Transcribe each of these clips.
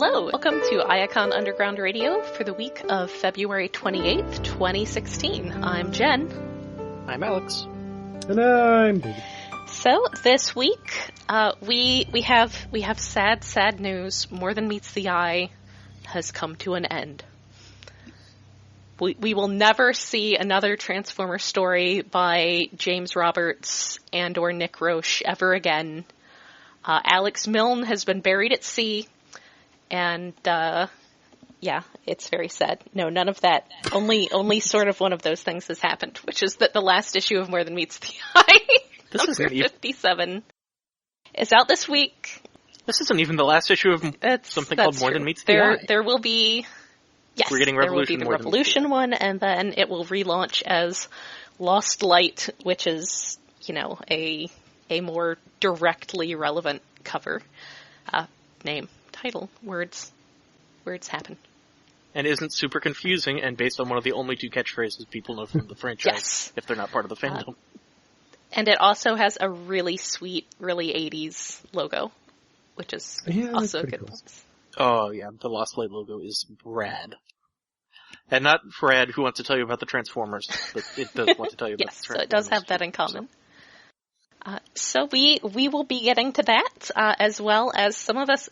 Hello, welcome to Iacon Underground Radio for the week of February 28th, 2016. I'm Jen. I'm Alex. And I'm David. So this week, we have sad news. More Than Meets the Eye has come to an end. We will never see another Transformer story by James Roberts and or Nick Roche ever again. Alex Milne has been buried at sea, and yeah, it's very sad. No, none of that. Only sort of one of those things has happened, which is that the last issue of More Than Meets the Eye, number 57, is out this week. This isn't even the last issue of something called More Than Meets the Eye. There will be... Yes, we're getting there will be the Revolution one, and then it will relaunch as Lost Light, which is, a more directly relevant cover. Name, title, words happen. And isn't super confusing, and based on one of the only two catchphrases people know from the franchise, yes. If they're not part of the fandom. And it also has a really sweet, really 80s logo, which is also a good one. Oh, yeah, the Lost Light logo is rad. And not Brad, who wants to tell you about the Transformers, but it does want to tell you about the Transformers. Yes, so it does have that in common. So we will be getting to that, as well as some of us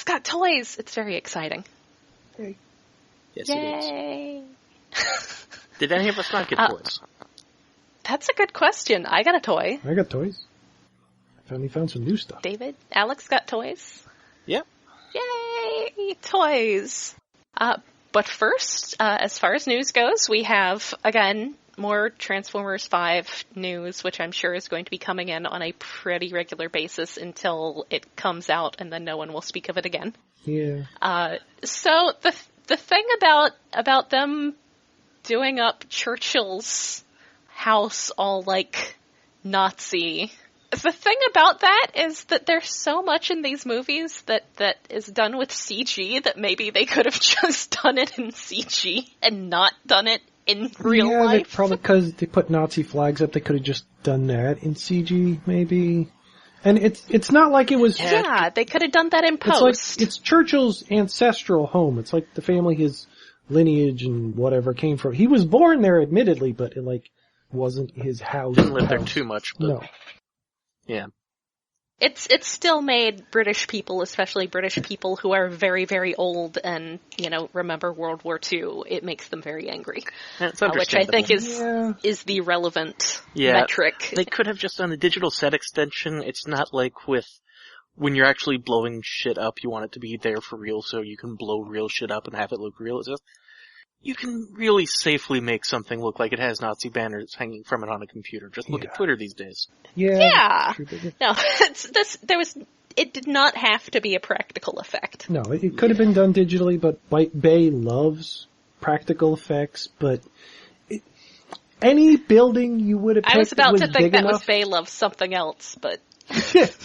got toys. It's very exciting. Yay. Yes, Yay. It is. Did any of us not get toys? That's a good question. I got a toy. I got toys. I finally found some new stuff. David, Alex got toys. Yep. Yay! Toys! But first, as far as news goes, we have, again, more Transformers 5 news, which I'm sure is going to be coming in on a pretty regular basis until it comes out, and then no one will speak of it again. Yeah. So the thing about them doing up Churchill's house all, like, Nazi... The thing about that is that there's so much in these movies that is done with CG that maybe they could have just done it in CG and not done it in real life. Yeah, probably because they put Nazi flags up, they could have just done that in CG, maybe. And it's not like it was... Yeah, they could have done that in post. It's Churchill's ancestral home. It's like the family his lineage and whatever came from. He was born there, admittedly, but it, wasn't his house. Didn't live there too much, but... No. Yeah. It's still made British people, especially British people who are very, very old and, remember World War II, it makes them very angry. That's which I think is the relevant metric. They could have just done a digital set extension. It's not like with when you're actually blowing shit up, you want it to be there for real so you can blow real shit up and have it look real. It's just, you can really safely make something look like it has Nazi banners hanging from it on a computer. Just look at Twitter these days. Yeah. No, it did not have to be a practical effect. No, it could have been done digitally, but White Bay loves practical effects, but any building you would have picked I was about to think that enough, was Bay loves something else, but...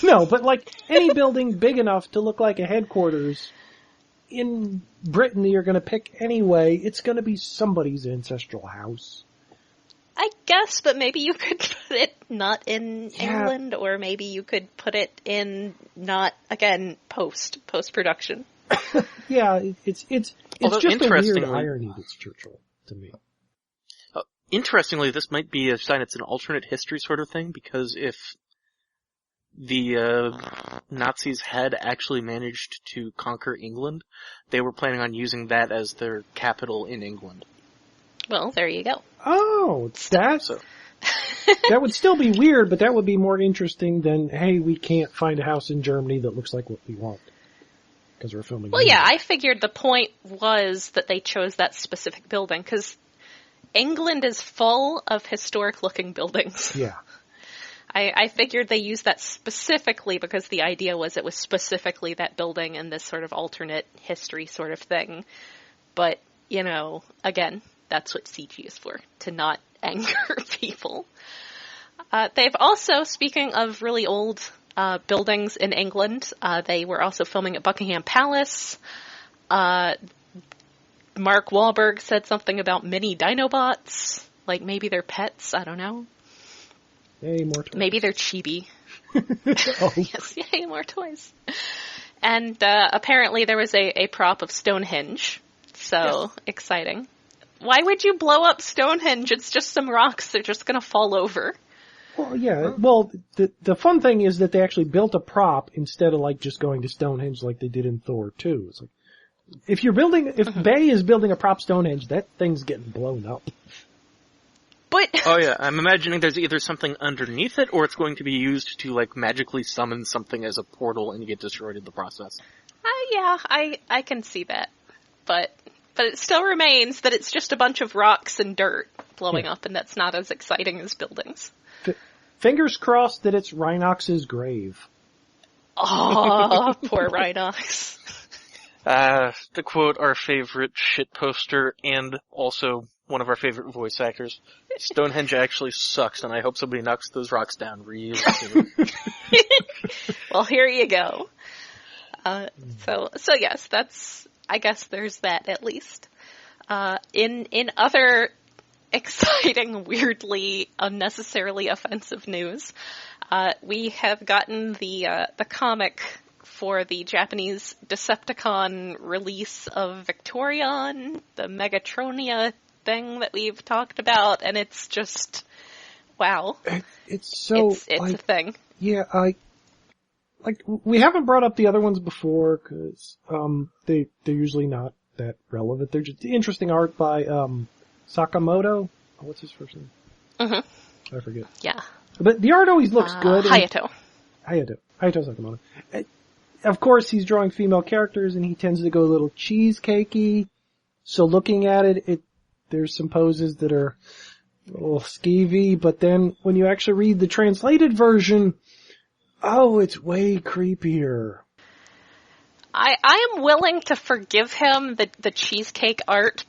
No, but any building big enough to look like a headquarters in Britain that you're going to pick anyway, it's going to be somebody's ancestral house. I guess, but maybe you could put it not in England, or maybe you could put it in not, again, post-production. Yeah, it's just a weird irony that's Churchill to me. Interestingly, this might be a sign it's an alternate history sort of thing, because if the Nazis had actually managed to conquer England, they were planning on using that as their capital in England. Well, there you go. Oh, that would still be weird, but that would be more interesting than, hey, we can't find a house in Germany that looks like what we want. Because we're filming. Well, yeah, I figured the point was that they chose that specific building, because England is full of historic-looking buildings. Yeah. I figured they used that specifically because the idea was it was specifically that building and this sort of alternate history sort of thing. But, again, that's what CG is for, to not anger people. They've also, speaking of really old buildings in England, they were also filming at Buckingham Palace. Mark Wahlberg said something about mini Dinobots, like maybe they're pets, I don't know. Yay, more toys. Maybe they're chibi. Oh. Yes, yay, more toys. And apparently there was a prop of Stonehenge, so exciting. Why would you blow up Stonehenge? It's just some rocks. They're just going to fall over. Well, yeah. Well, the fun thing is that they actually built a prop instead of like just going to Stonehenge like they did in Thor 2. It's like, if Bay is building a prop Stonehenge, that thing's getting blown up. But oh yeah, I'm imagining there's either something underneath it, or it's going to be used to like magically summon something as a portal and get destroyed in the process. Yeah, I can see that. But it still remains that it's just a bunch of rocks and dirt blowing up, and that's not as exciting as buildings. Fingers crossed that it's Rhinox's grave. Oh, poor Rhinox. To quote our favorite shit poster and also one of our favorite voice actors, Stonehenge actually sucks, and I hope somebody knocks those rocks down real soon. Well, here you go. So yes, I guess there's that at least. In other exciting, weirdly, unnecessarily offensive news, we have gotten the comic for the Japanese Decepticon release of Victorion, the Megatronia thing that we've talked about, and it's just, wow. It's so, it's like, a thing. Yeah, we haven't brought up the other ones before, cause, they're usually not that relevant. They're just interesting art by, Sakamoto. Oh, what's his first name? Mm-hmm. I forget. Yeah. But the art always looks good. Hayato Sakamoto. Of course, he's drawing female characters, and he tends to go a little cheesecakey. So looking at it, there's some poses that are a little skeevy, but then when you actually read the translated version, oh, it's way creepier. I am willing to forgive him the cheesecake art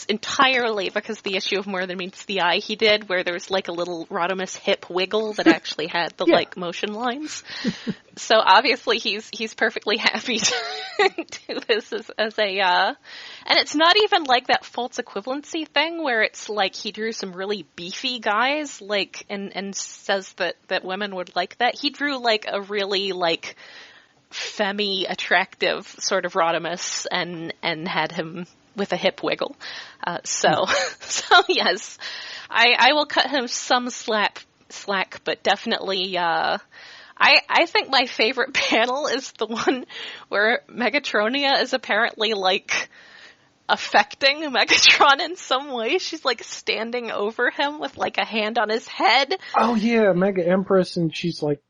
entirely because the issue of More Than Meets the Eye he did, where there was like a little Rodimus hip wiggle that actually had the like motion lines. So obviously he's perfectly happy to do this as a and it's not even like that false equivalency thing where it's like he drew some really beefy guys like and says that women would like that. He drew like a really like femmy attractive sort of Rodimus and had him with a hip wiggle. So yes, I will cut him some slack, but definitely, I think my favorite panel is the one where Megatronia is apparently like affecting Megatron in some way. She's like standing over him with like a hand on his head. Oh yeah, Mega Empress, and she's like,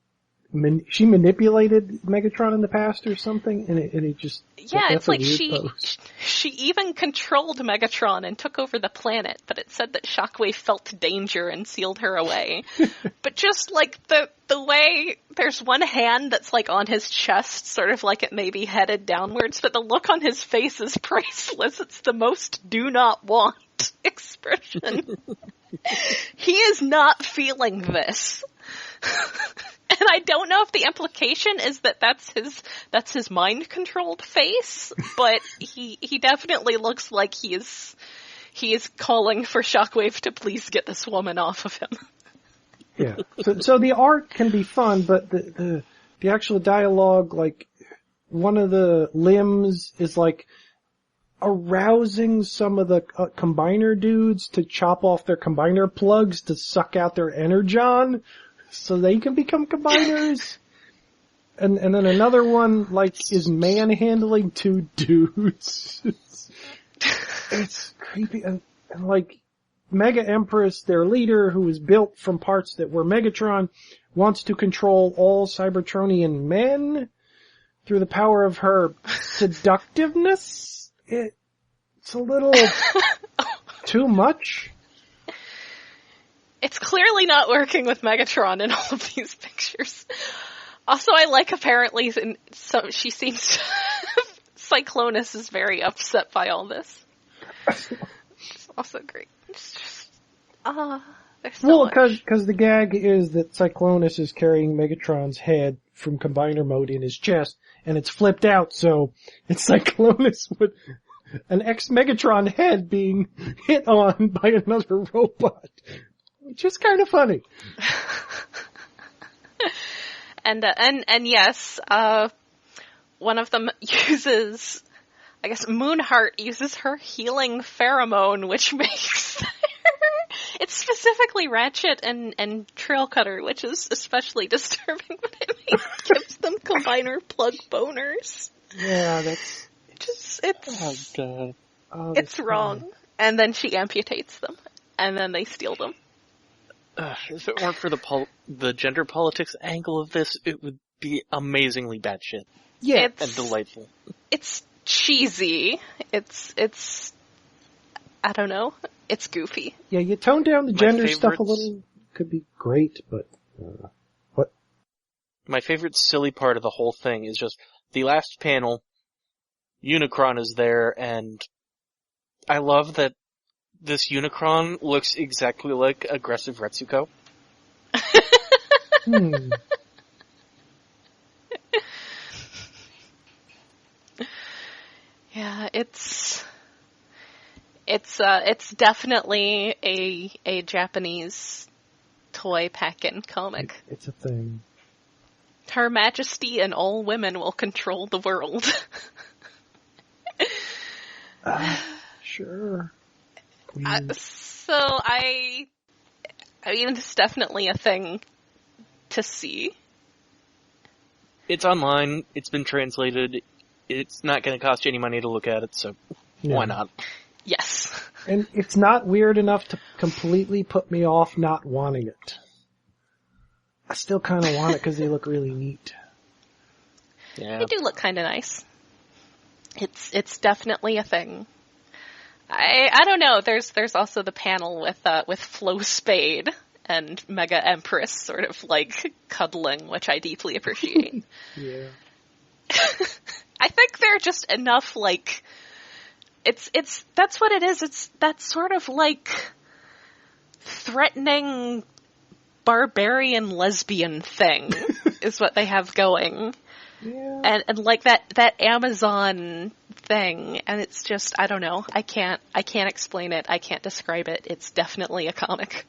she manipulated Megatron in the past or something, and it just... Yeah, it's like she even controlled Megatron and took over the planet, but it said that Shockwave felt danger and sealed her away. But just like the way there's one hand that's like on his chest, sort of like it may be headed downwards, but the look on his face is priceless. It's the most do not want expression. He is not feeling this. And I don't know if the implication is that that's his mind-controlled face, but he definitely looks like he is calling for Shockwave to please get this woman off of him. Yeah. So the art can be fun, but the actual dialogue, like, one of the limbs is like arousing some of the combiner dudes to chop off their combiner plugs to suck out their energon so they can become combiners. And then another one, like, is manhandling two dudes. It's creepy. And like, Mega Empress, their leader, who was built from parts that were Megatron, wants to control all Cybertronian men through the power of her seductiveness. It's a little too much. It's clearly not working with Megatron in all of these pictures. Also, I like apparently, she seems Cyclonus is very upset by all this. It's also great. It's just, there's so much. Because the gag is that Cyclonus is carrying Megatron's head from Combiner mode in his chest, and it's flipped out, so it's Cyclonus with an ex-Megatron head being hit on by another robot. Which is kind of funny. And yes, one of them uses, I guess Moonheart uses her healing pheromone, which makes it's specifically Ratchet and Trailcutter, which is especially disturbing, but it gives them combiner plug boners. Yeah, that's... Oh, God. Oh, it's wrong. Funny. And then she amputates them. And then they steal them. If it weren't for the gender politics angle of this, it would be amazingly bad shit. Yeah. And delightful. It's cheesy. It's I don't know. It's goofy. Yeah, you tone down the gender stuff a favorites- little, could be great, but what? My favorite silly part of the whole thing is just the last panel, Unicron is there, and I love that this Unicron looks exactly like aggressive Retsuko. Yeah, it's definitely a Japanese toy pack-in comic. It's a thing. Her Majesty and all women will control the world. Sure. So I mean, it's definitely a thing to see. It's online, it's been translated, it's not going to cost you any money to look at it, so why not? Yes. And it's not weird enough to completely put me off not wanting it. I still kind of want it because they look really neat. Yeah. They do look kind of nice. It's definitely a thing. I don't know. There's also the panel with Flo Spade and Mega Empress sort of like cuddling, which I deeply appreciate. Yeah. I think they're just enough like it's that's what it is. It's that sort of like threatening barbarian lesbian thing is what they have going. Yeah. And like that Amazon thing, and it's just, I don't know, I can't explain it, I can't describe it. It's definitely a comic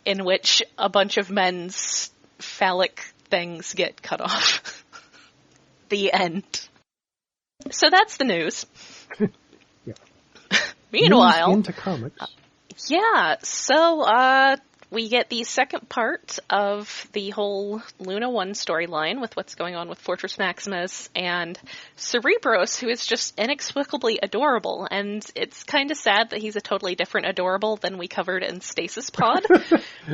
in which a bunch of men's phallic things get cut off. The end. So that's the news. Yeah. Meanwhile, News into comics. yeah, so we get the second part of the whole Luna 1 storyline with what's going on with Fortress Maximus and Cerebros, who is just inexplicably adorable. And it's kind of sad that he's a totally different adorable than we covered in Stasis Pod,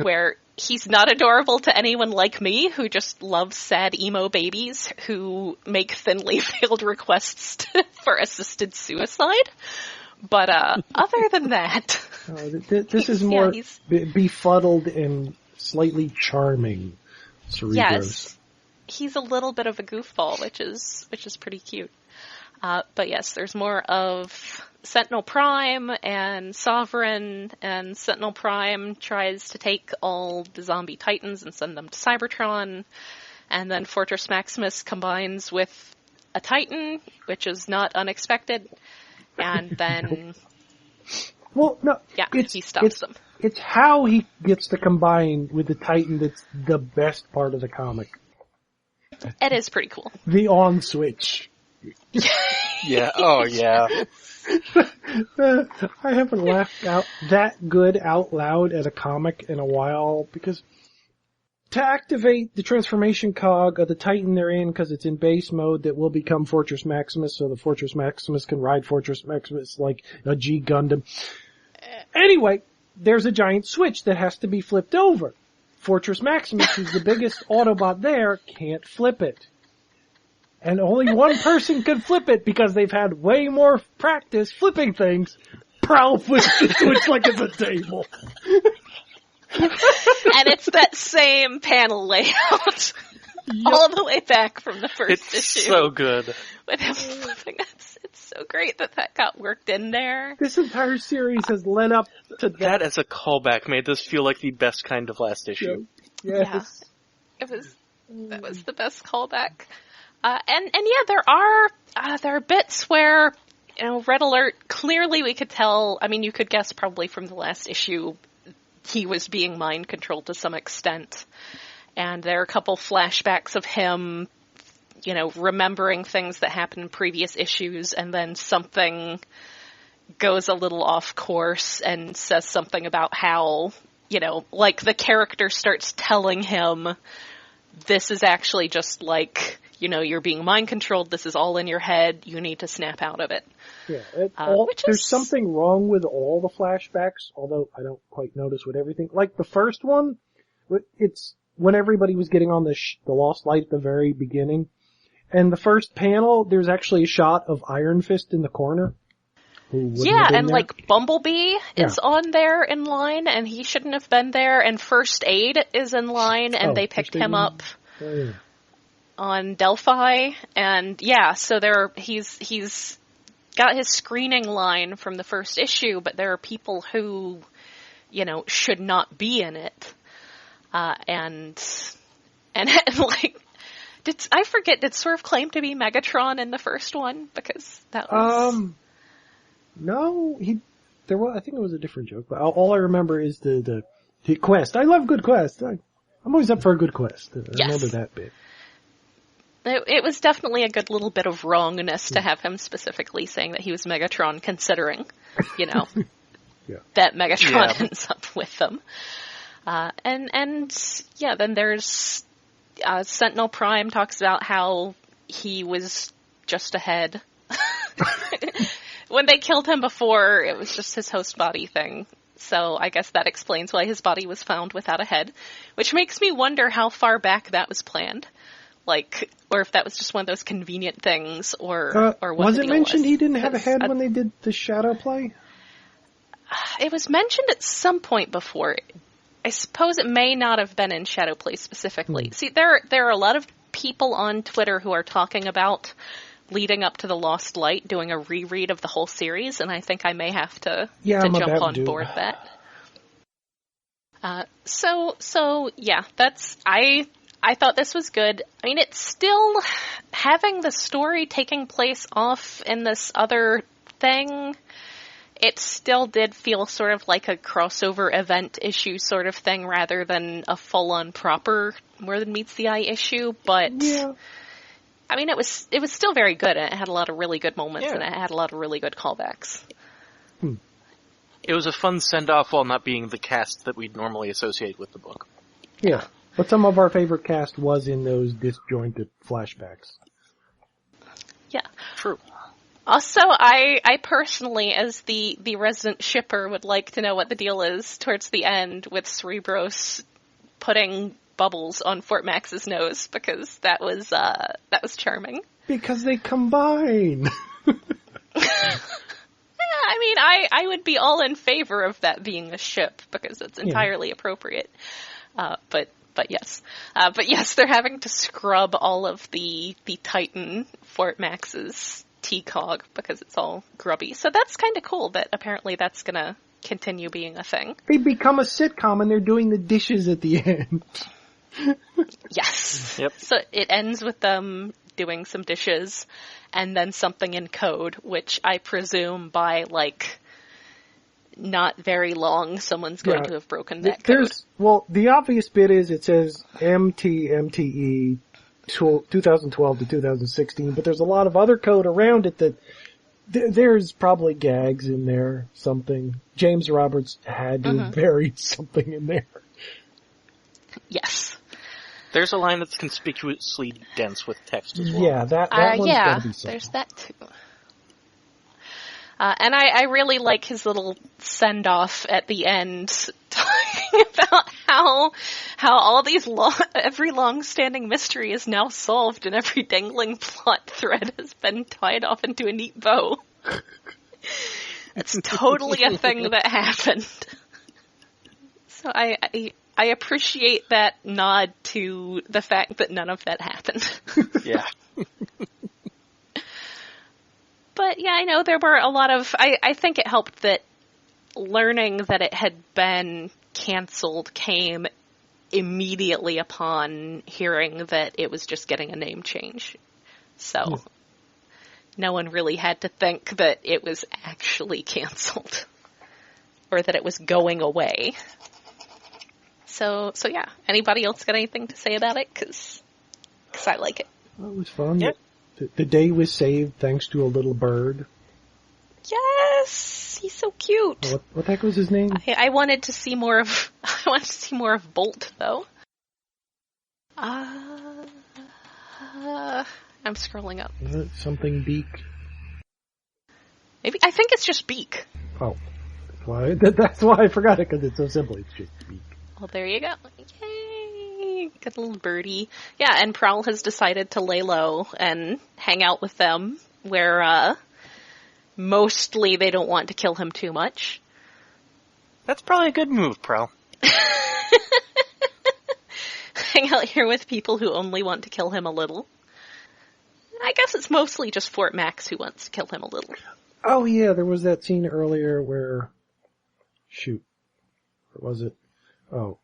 where he's not adorable to anyone like me who just loves sad emo babies who make thinly veiled requests for assisted suicide. But other than that... This is more befuddled and slightly charming Cerebros. Yes, he's a little bit of a goofball, which is pretty cute. But yes, there's more of Sentinel Prime and Sovereign, and Sentinel Prime tries to take all the zombie titans and send them to Cybertron, and then Fortress Maximus combines with a titan, which is not unexpected, and then... Well, no, yeah, he stops them. It's how he gets to combine with the Titan that's the best part of the comic. It is pretty cool. The on switch. Yeah, oh yeah. I haven't laughed out that good out loud at a comic in a while, because to activate the transformation cog of the Titan they're in, because it's in base mode, that will become Fortress Maximus, so the Fortress Maximus can ride Fortress Maximus like a G Gundam. Anyway, there's a giant switch that has to be flipped over. Fortress Maximus, who's the biggest Autobot there, can't flip it. And only one person can flip it because they've had way more practice flipping things. Prowl flips the switch like it's a table. And it's that same panel layout. Yep. All the way back from the first issue. It's so good. With him flipping it. It's so great that got worked in there. This entire series has led up to that. That as a callback made this feel like the best kind of last issue. Yes. Yeah. That was the best callback. And yeah, there are bits where, you know, Red Alert, clearly we could tell, I mean, you could guess probably from the last issue, he was being mind controlled to some extent. And there are a couple flashbacks of him remembering things that happened in previous issues, and then something goes a little off course and says something about how, like the character starts telling him, this is actually just like, you're being mind controlled, this is all in your head, you need to snap out of it. Yeah, there's something wrong with all the flashbacks, although I don't quite notice with everything. Like the first one, it's when everybody was getting on the Lost Light at the very beginning, and the first panel, there's actually a shot of Iron Fist in the corner. Yeah, and there. Like Bumblebee is on there in line, and he shouldn't have been there, and First Aid is in line, and they picked him up on Delphi, and so he's got his screening line from the first issue, but there are people who, should not be in it, and like, I forget, did Swerve claim to be Megatron in the first one? Because that was... No, I think it was a different joke, but all I remember is the quest. I love good quest. I'm always up for a good quest. I remember that bit. It was definitely a good little bit of wrongness to have him specifically saying that he was Megatron, considering, that Megatron ends up with them. Then there's, Sentinel Prime talks about how he was just ahead. When they killed him before, it was just his host body thing. So I guess that explains why his body was found without a head, which makes me wonder how far back that was planned. Like, or if that was just one of those convenient things, or what was it mentioned he didn't have a head when they did the Shadow Play? It was mentioned at some point before. I suppose it may not have been in Shadow Play specifically. See, there are a lot of people on Twitter who are talking about leading up to the Lost Light doing a reread of the whole series, and I think I may have to jump on board that. That's I thought this was good. I mean, it's still having the story taking place off in this other thing. It still did feel sort of like a crossover event issue sort of thing rather than a full-on proper More Than Meets the Eye issue, but I mean, it was still very good, and it had a lot of really good moments, and it had a lot of really good callbacks. It was a fun send-off while not being the cast that we'd normally associate with the book. Yeah, but some of our favorite cast was in those disjointed flashbacks. Yeah. True. Also, I personally, as the resident shipper, would like to know what the deal is towards the end with Cerebros putting bubbles on Fort Max's nose, because that was charming. Because they combine. I mean, I would be all in favor of that being a ship, because it's entirely appropriate. But yes, they're having to scrub all of the Titan Fort Max's T-Cog because it's all grubby. So that's kind of cool that apparently that's gonna continue being a thing. They become a sitcom and they're doing the dishes at the end. Yes. Yep. So it ends with them doing some dishes and then something in code, which I presume by, like, not very long, someone's going to have broken that code. The obvious bit is it says MTMTE 2012 to 2016, but there's a lot of other code around it that there's probably gags in there, something. James Roberts had to have buried something in there. Yes. There's a line that's conspicuously dense with text as well. Yeah, that one's gotta be something. There's that too. And I really like his little send-off at the end, talking about how all these every long-standing mystery is now solved and every dangling plot thread has been tied off into a neat bow. It's totally a thing that happened. So I appreciate that nod to the fact that none of that happened. Yeah. But yeah, I know there were a lot of, I think it helped that learning that it had been canceled came immediately upon hearing that it was just getting a name change. So no one really had to think that it was actually canceled or that it was going away. So yeah, anybody else got anything to say about it? 'Cause I like it. It was fun. Yep. The day was saved thanks to a little bird. Yes, he's so cute. What the heck was his name? I wanted to see more of. I wanted to see more of Bolt, though. I'm scrolling up. Is it something Beak? Maybe I think it's just Beak. Oh, that's why I forgot it, because it's so simple. It's just Beak. Well, there you go. Yay! Good little birdie. Yeah, and Prowl has decided to lay low and hang out with them, where mostly they don't want to kill him too much. That's probably a good move, Prowl. Hang out here with people who only want to kill him a little. I guess it's mostly just Fort Max who wants to kill him a little. Oh yeah, there was that scene earlier where... Shoot. What was it? Oh.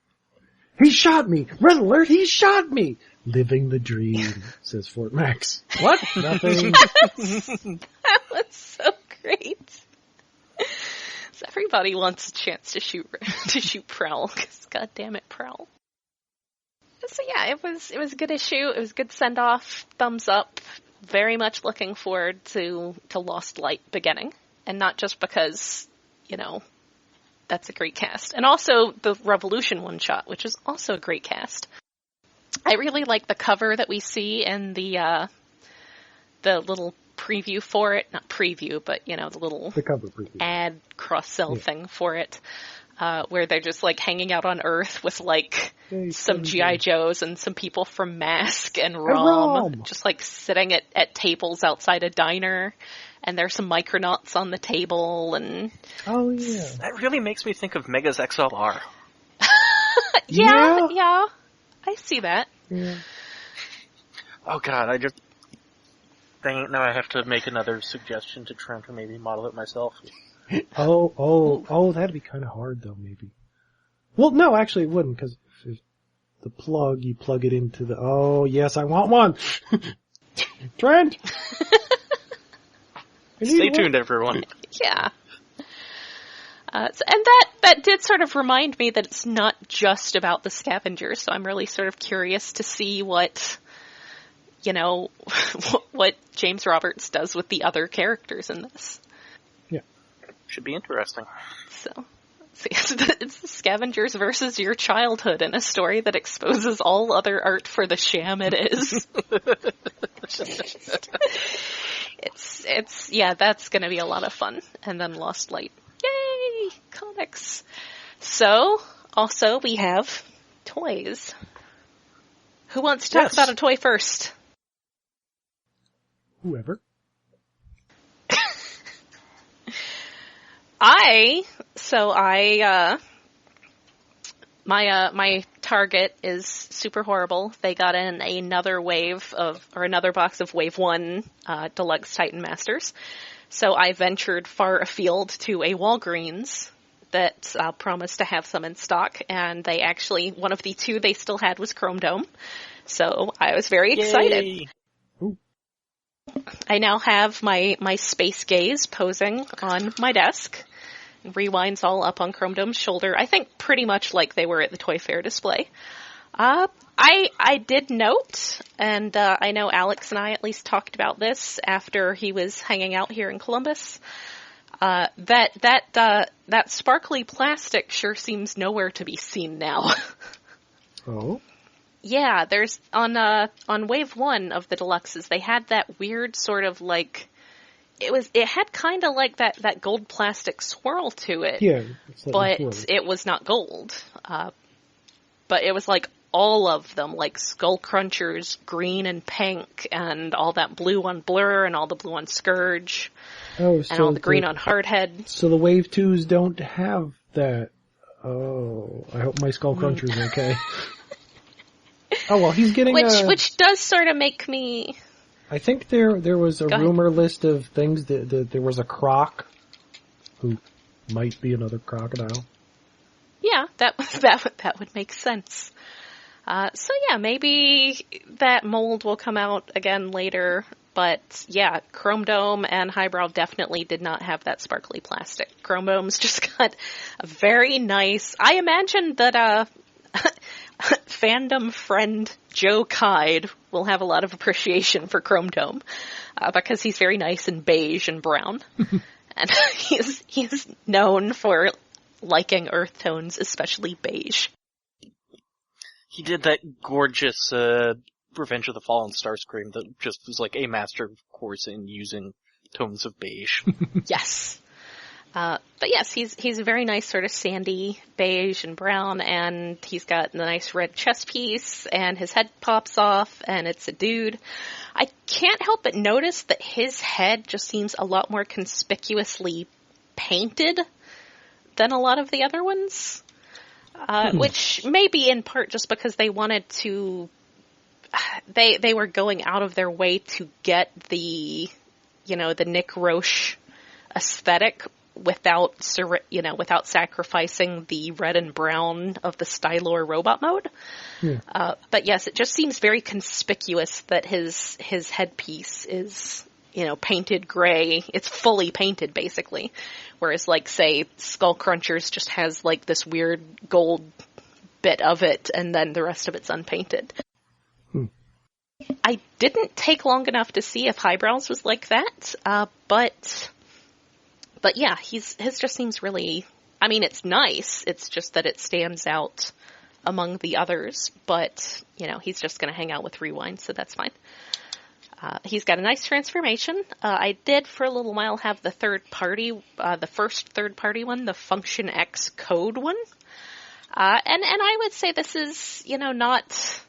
He shot me! Red alert, he shot me! Living the dream, says Fort Max. What? Nothing. That was so great. So everybody wants a chance to shoot Prowl, because god damn it, Prowl. So yeah, it was a good issue. It was a good send off. Thumbs up. Very much looking forward to Lost Light beginning, and not just because, that's a great cast, and also the Revolution one shot, which is also a great cast. I really like the cover that we see and the little preview for it. Not preview, but the cover preview. Ad cross-sell thing for it. Where they're just hanging out on Earth with some G.I. Joes and some people from Mask and Rom, just sitting at tables outside a diner, and there's some Micronauts on the table, and oh yeah, that really makes me think of Mega's XLR. yeah, I see that. Yeah. Oh god, dang it, now I have to make another suggestion to Trent, or maybe model it myself. Oh, that'd be kind of hard though, maybe. Well, no, actually it wouldn't, because the plug, you plug it into the, oh yes, I want one! Trent! Stay tuned, everyone. Yeah. And that did sort of remind me that it's not just about the scavengers, so I'm really sort of curious to see what James Roberts does with the other characters in this. Should be interesting. So, it's the scavengers versus your childhood in a story that exposes all other art for the sham it is. That's gonna be a lot of fun. And then Lost Light. Yay! Comics. So, also we have toys. Who wants to talk about a toy first? Whoever. My Target is super horrible. They got in another box of Wave 1 Deluxe Titan Masters. So I ventured far afield to a Walgreens that promised to have some in stock, and they actually, one of the two they still had was Chrome Dome. So I was very excited. Ooh. I now have my Space Gaze posing on my desk. Rewinds all up on Chrome Dome's shoulder, I think pretty much like they were at the Toy Fair display. I did note, and I know Alex and I at least talked about this after he was hanging out here in Columbus, that sparkly plastic sure seems nowhere to be seen now. Oh? Yeah, there's on Wave 1 of the Deluxes, they had that weird sort of it had kind of like that gold plastic swirl to it. Yeah. But it was not gold. But it was all of them, Skull Crunchers, green and pink, and all that blue on Blur, and all the blue on Scourge, and all the green on Hardhead. So the Wave 2s don't have that. Oh, I hope my Skull Cruncher's okay. Oh well, he's getting which does sort of make me... I think there was a rumor list of things that there was a croc who might be another crocodile. Yeah, that would make sense. So yeah, maybe that mold will come out again later. But yeah, Chrome Dome and Highbrow definitely did not have that sparkly plastic. Chrome Dome's just got a very nice. I imagine that fandom friend Joe Kide will have a lot of appreciation for Chrome Dome, because he's very nice and beige and brown. And he's known for liking earth tones, especially beige. He did that gorgeous Revenge of the Fallen Starscream that just was like a master, of course, in using tones of beige. Yes. But yes, he's a very nice sort of sandy beige and brown, and he's got the nice red chest piece, and his head pops off, and it's a dude. I can't help but notice that his head just seems a lot more conspicuously painted than a lot of the other ones, which may be in part just because they wanted to, they were going out of their way to get the Nick Roche aesthetic without sacrificing the red and brown of the Stylor robot mode. Yeah. But yes, it just seems very conspicuous that his headpiece is, painted gray. It's fully painted, basically. Whereas, like, say, Skullcrunchers just has, like, this weird gold bit of it, and then the rest of it's unpainted. I didn't take long enough to see if Highbrows was like that, but yeah, his just seems really, it's nice, it's just that it stands out among the others, but, he's just gonna hang out with Rewind, so that's fine. He's got a nice transformation. I did for a little while have the first third-party one, the Function X code one. And I would say this is, not...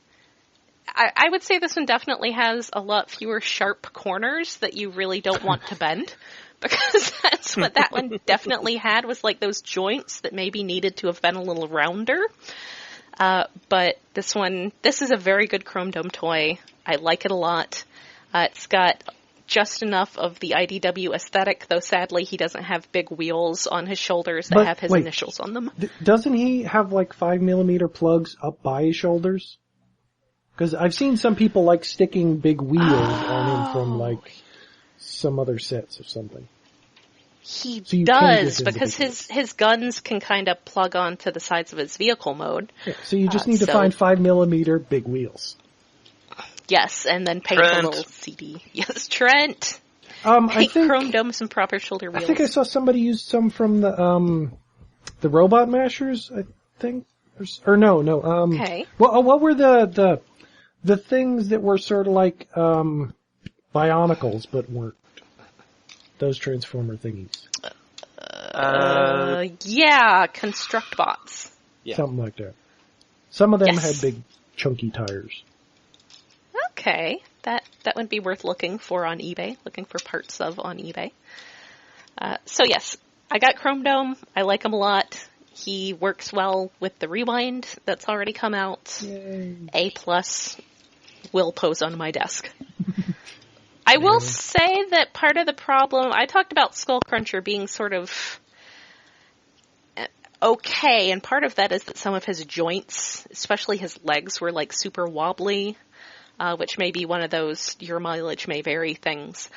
I would say this one definitely has a lot fewer sharp corners that you really don't want to bend. Because that's what that one definitely had, was like those joints that maybe needed to have been a little rounder. But this is a very good Chrome Dome toy. I like it a lot. It's got just enough of the IDW aesthetic, though sadly he doesn't have big wheels on his shoulders that have his initials on them. Doesn't he have like 5mm plugs up by his shoulders? Because I've seen some people like sticking big wheels on him from like some other sets or something. He does, because his guns can kind of plug onto the sides of his vehicle mode. Yeah, so you just need to find 5mm big wheels. Yes, and then paint a little CD. Yes, Trent. I think Chrome Dome some proper shoulder wheels. I think I saw somebody use some from the Robot Mashers, I think. Or no. Okay. What were the things that were sort of like Bionicles but weren't? Those Transformer thingies. Yeah, Construct Bots. Yeah. Something like that. Some of them had big chunky tires. Okay, that would be worth looking for on eBay, looking for parts of on eBay. So yes, I got Chrome Dome. I like him a lot. He works well with the Rewind that's already come out. Yay. A+, will pose on my desk. I will say that part of the problem, I talked about Skullcruncher being sort of okay, and part of that is that some of his joints, especially his legs, were like super wobbly. Which may be one of those your mileage may vary things.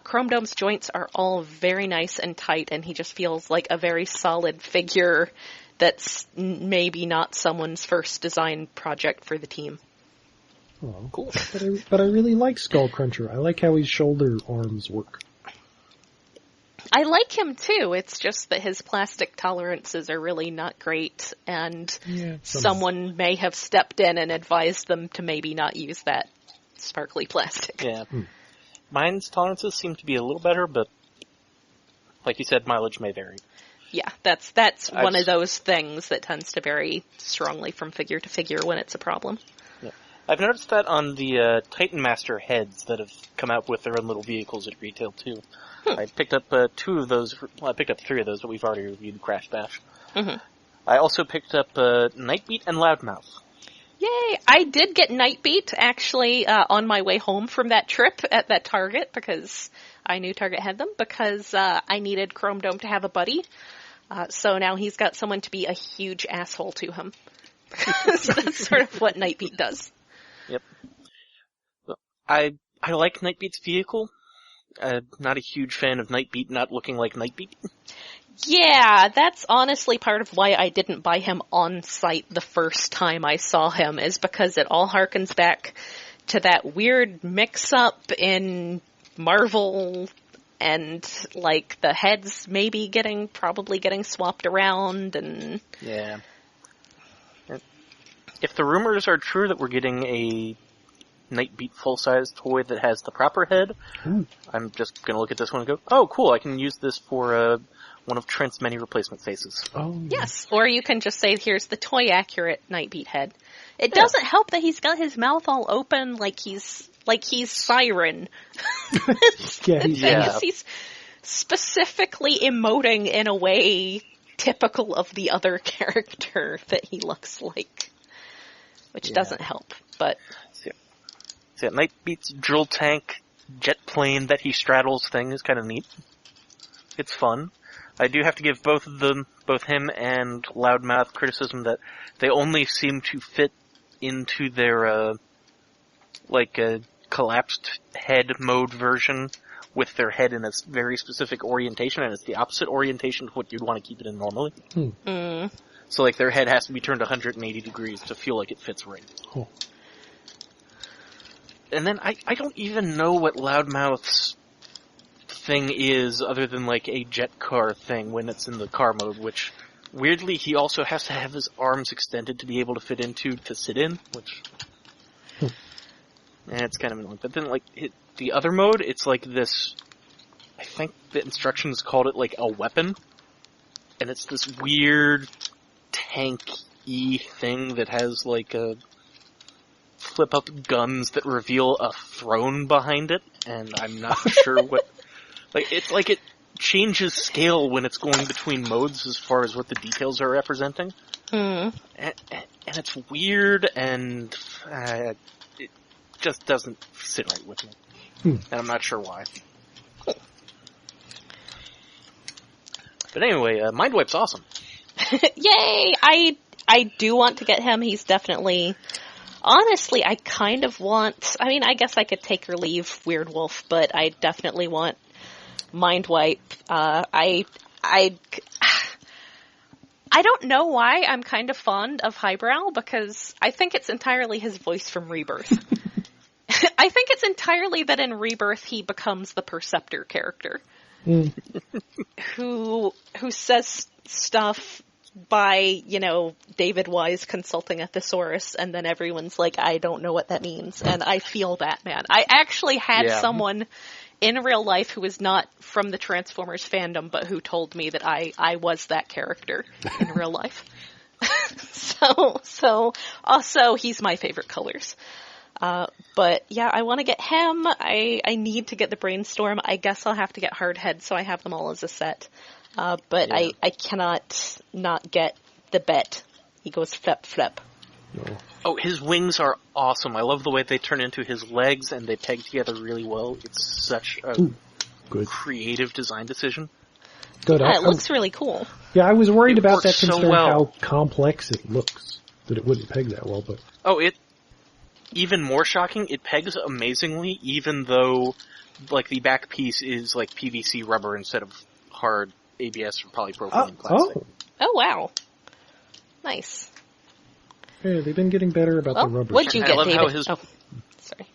Chrome Dome's joints are all very nice and tight, and he just feels like a very solid figure that's maybe not someone's first design project for the team. Oh, cool. But I really like Skullcruncher. I like how his shoulder arms work. I like him too. It's just that his plastic tolerances are really not great, and someone may have stepped in and advised them to maybe not use that sparkly plastic. Yeah. Mine's tolerances seem to be a little better, but like you said, mileage may vary. Yeah, that's one of those things that tends to vary strongly from figure to figure when it's a problem. Yeah. I've noticed that on the Titan Master heads that have come out with their own little vehicles at retail too. I picked up 2 of those. Well, I picked up 3 of those, but we've already reviewed Crash Bash. Mm-hmm. I also picked up Nightbeat and Loudmouth. Yay! I did get Nightbeat, actually, on my way home from that trip at that Target, because I knew Target had them, because I needed Chrome Dome to have a buddy. So now he's got someone to be a huge asshole to him. So that's sort of what Nightbeat does. Yep. I like Nightbeat's vehicle. Not a huge fan of Nightbeat not looking like Nightbeat. Yeah, that's honestly part of why I didn't buy him on site the first time I saw him, is because it all harkens back to that weird mix-up in Marvel and, like, the heads maybe probably getting swapped around, and... Yeah. If the rumors are true that we're getting a Nightbeat full-size toy that has the proper head, I'm just gonna look at this one and go, oh, cool, I can use this for, one of Trent's many replacement faces. Oh. Yes, or you can just say, here's the toy-accurate Nightbeat head. It doesn't help that he's got his mouth all open like he's Siren. He's specifically emoting in a way typical of the other character that he looks like, which doesn't help, but... So Nightbeat's drill tank jet plane that he straddles thing is kind of neat. It's fun. I do have to give both him and Loudmouth criticism that they only seem to fit into their, collapsed head mode version with their head in a very specific orientation, and it's the opposite orientation of what you'd want to keep it in normally. So, like, their head has to be turned 180 degrees to feel like it fits right. Oh. And then I don't even know what Loudmouth's thing is other than, like, a jet car thing when it's in the car mode, which, weirdly, he also has to have his arms extended to be able to fit into to sit in, which... it's kind of annoying. But then, like, the other mode, it's like this... I think the instructions called it, like, a weapon. And it's this weird tank-y thing that has, like, a... flip-up guns that reveal a throne behind it, and I'm not sure what... Like, it's like it changes scale when it's going between modes as far as what the details are representing. And it's weird, and it just doesn't sit right with me. And I'm not sure why. But anyway, Mindwipe's awesome. Yay! I do want to get him. He's definitely... Honestly, I kind of want... I mean, I guess I could take or leave Weird Wolf, but I definitely want Mindwipe. I don't know why I'm kind of fond of Highbrow, because I think it's entirely his voice from Rebirth. I think it's entirely that in Rebirth he becomes the Perceptor character. Who says stuff by, David Wise consulting a thesaurus, and then everyone's like, I don't know what that means. And I feel that, man. I actually had someone in real life who was not from the Transformers fandom, but who told me that I was that character in real life. So also, he's my favorite colors. But yeah, I want to get him. I need to get the Brainstorm. I guess I'll have to get Hardhead, so I have them all as a set. But yeah. I cannot not get the Bet. He goes flip. No. Oh, his wings are awesome. I love the way they turn into his legs and they peg together really well. It's such a good creative design decision. Good. Yeah, it looks really cool. Yeah, I was worried about that so considering well. how complex it looks, that it wouldn't peg that well, but... Oh, even more shocking, it pegs amazingly, even though, like, the back piece is, like, PVC rubber instead of hard ABS or polypropylene plastic. Oh, wow. Nice. Yeah, they've been getting better about the rubber. What'd you get, David? Sorry.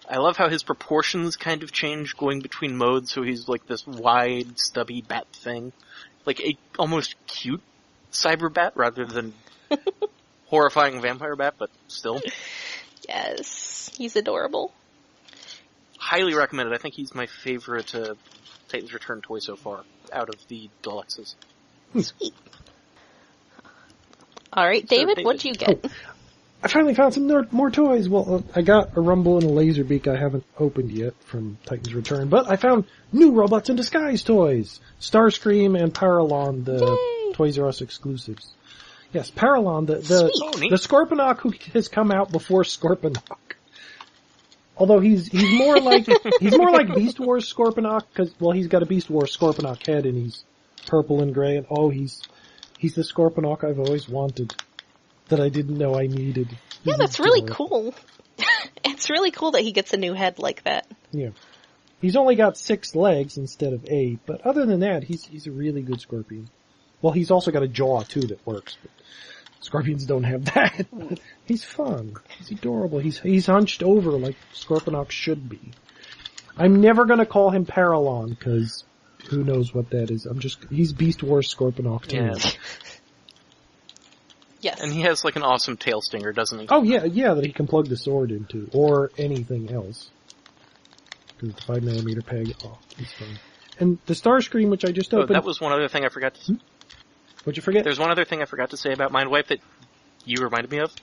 I love how his proportions kind of change going between modes, so he's like this wide, stubby bat thing. Like a almost cute cyber bat rather than horrifying vampire bat, but still. Yes, he's adorable. Highly recommended. I think he's my favorite Titan's Return toy so far, out of the deluxes. Sweet. Alright, David, what'd you get? Oh, I finally found some more toys. Well, I got a Rumble and a Laserbeak I haven't opened yet from Titan's Return, but I found new Robots in Disguise toys. Starscream and Paralon, the Yay! Toys R Us exclusives. Yes, Paralon, the Sweet. Scorponok who has come out before Scorponok. Although he's more like Beast Wars Scorponok, because he's got a Beast Wars Scorponok head and he's purple and gray, and he's the Scorponok I've always wanted, that I didn't know I needed. Yeah, that's really cool. It's really cool that he gets a new head like that. Yeah. He's only got 6 legs instead of 8, but other than that, he's a really good scorpion. Well, he's also got a jaw too that works, but scorpions don't have that. He's fun. He's adorable. He's hunched over like Scorponok should be. I'm never gonna call him Paralon, cause who knows what that is. He's Beast Wars Scorponok too. Yeah. Yes. And he has like an awesome tail stinger, doesn't he? Oh yeah, that he can plug the sword into, or anything else. Because the 5mm peg, he's fun. And the Starscream, which I just opened. That was one other thing I forgot to. What'd you forget? There's one other thing I forgot to say about Mindwipe that you reminded me of.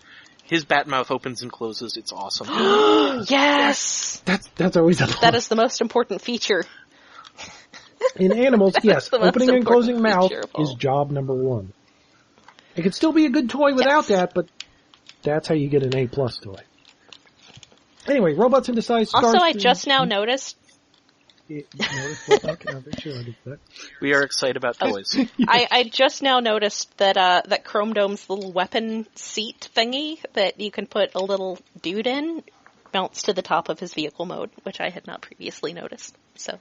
His bat mouth opens and closes. It's awesome. Yes! That's always a plus. That is the most important feature. In animals, yes, the most opening and closing important mouth feature of all. is job number 1. It could still be a good toy without that, but that's how you get an A+ toy. Anyway, Robots in Disguise. Also, I just now noticed. Okay, I'll make sure I get that. We are excited about toys. I just now noticed that that Chrome Dome's little weapon seat thingy that you can put a little dude in mounts to the top of his vehicle mode, which I had not previously noticed. So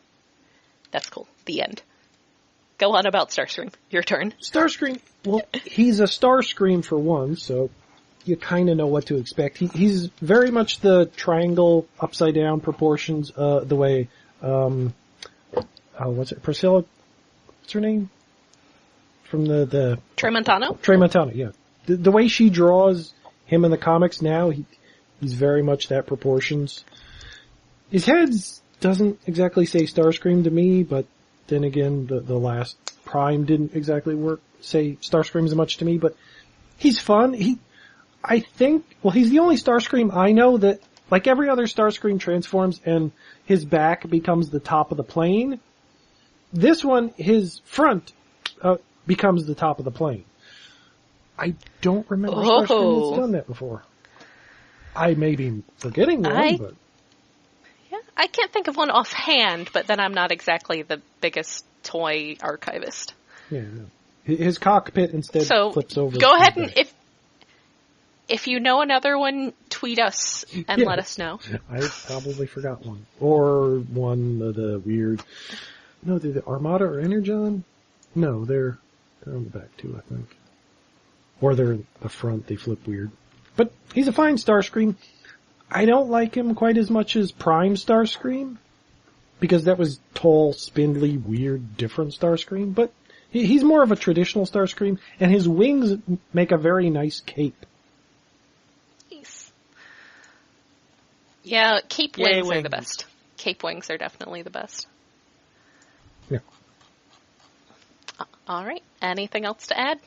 that's cool. The end. Go on about Starscream. Your turn. Starscream, well, he's a Starscream for one, so you kind of know what to expect. He's very much the triangle upside down proportions, the way, what's it, Priscilla? What's her name? From the Tramontano? Tramontano, yeah. The way she draws him in the comics now, he's very much that proportions. His head doesn't exactly say Starscream to me, but then again, the last Prime didn't exactly say Starscream as much to me, but he's fun. I think, he's the only Starscream I know that, like every other Starscream transforms and his back becomes the top of the plane. This one, his front, becomes the top of the plane. I don't remember Starscream that's done that before. I may be forgetting one, but... Yeah, I can't think of one offhand, but then I'm not exactly the biggest toy archivist. Yeah, no. His cockpit instead flips over. Go ahead and if you know another one, tweet us and let us know. I probably forgot one. Or one of the weird... No, they're the Armada or Energon? No, they're on the back too, I think. Or they're in the front, they flip weird. But he's a fine Starscream. I don't like him quite as much as Prime Starscream, because that was tall, spindly, weird, different Starscream, but he's more of a traditional Starscream, and his wings make a very nice cape. Nice. Yeah, cape wings are the best. Cape wings are definitely the best. Yeah. Alright, anything else to add?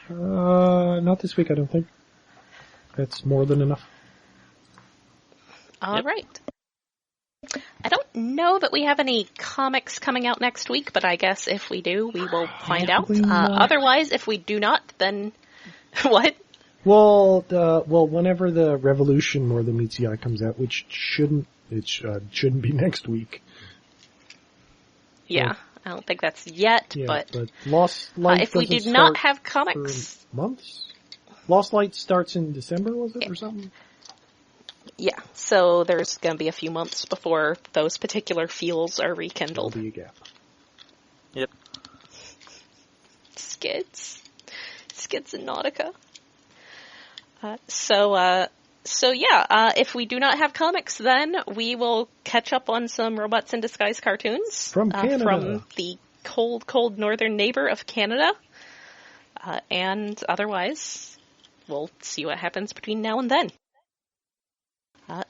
Not this week, I don't think. That's more than enough. All right. I don't know that we have any comics coming out next week, but I guess if we do, we will find out. Otherwise, if we do not, then what? Well, whenever the Revolution More Than Meets the Eye comes out, which shouldn't be next week. Yeah, I don't think that's yet, but Lost Light if we do not have comics, months. Lost Light starts in December, was it, or something? Yeah, so there's going to be a few months before those particular feels are rekindled. There'll be a gap. Yep. Skids and Nautica. So yeah, if we do not have comics, then we will catch up on some Robots in Disguise cartoons from Canada, from the cold northern neighbor of Canada, and otherwise, we'll see what happens between now and then.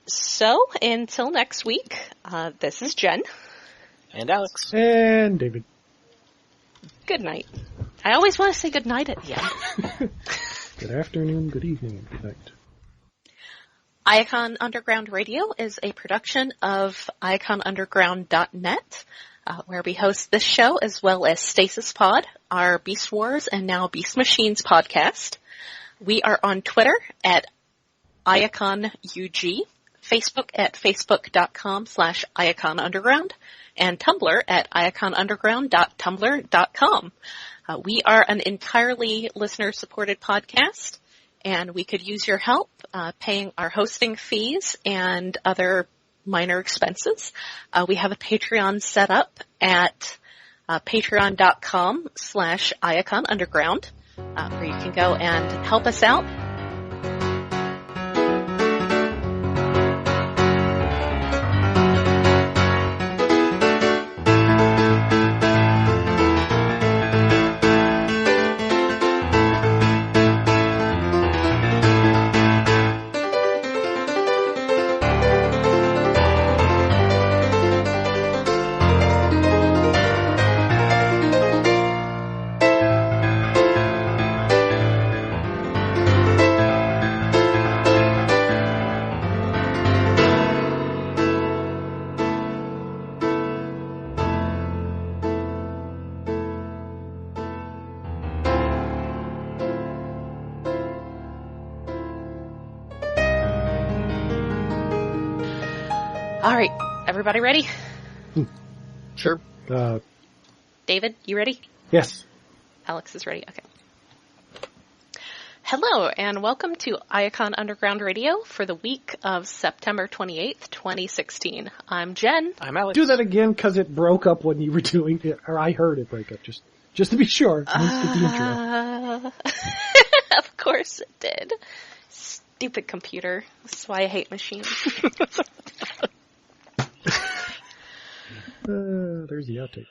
So, until next week, this is Jen. And Alex. And David. Good night. I always want to say good night at the end. Good afternoon, good evening, and good night. Iacon Underground Radio is a production of iaconunderground.net, where we host this show as well as Stasis Pod, our Beast Wars and now Beast Machines podcast. We are on Twitter at IaconUG, Facebook at facebook.com/IaconUnderground, and Tumblr at iaconunderground.tumblr.com. We are an entirely listener-supported podcast, and we could use your help paying our hosting fees and other minor expenses. We have a Patreon set up at patreon.com/Iacon Underground, where you can go and help us out. All right, everybody ready? Sure. David, you ready? Yes. Alex is ready. Okay. Hello, and welcome to Iacon Underground Radio for the week of September 28th, 2016. I'm Jen. I'm Alex. Do that again, because it broke up when you were doing it, or I heard it break up, just to be sure. Of course it did. Stupid computer. That's why I hate machines. There's the outtake.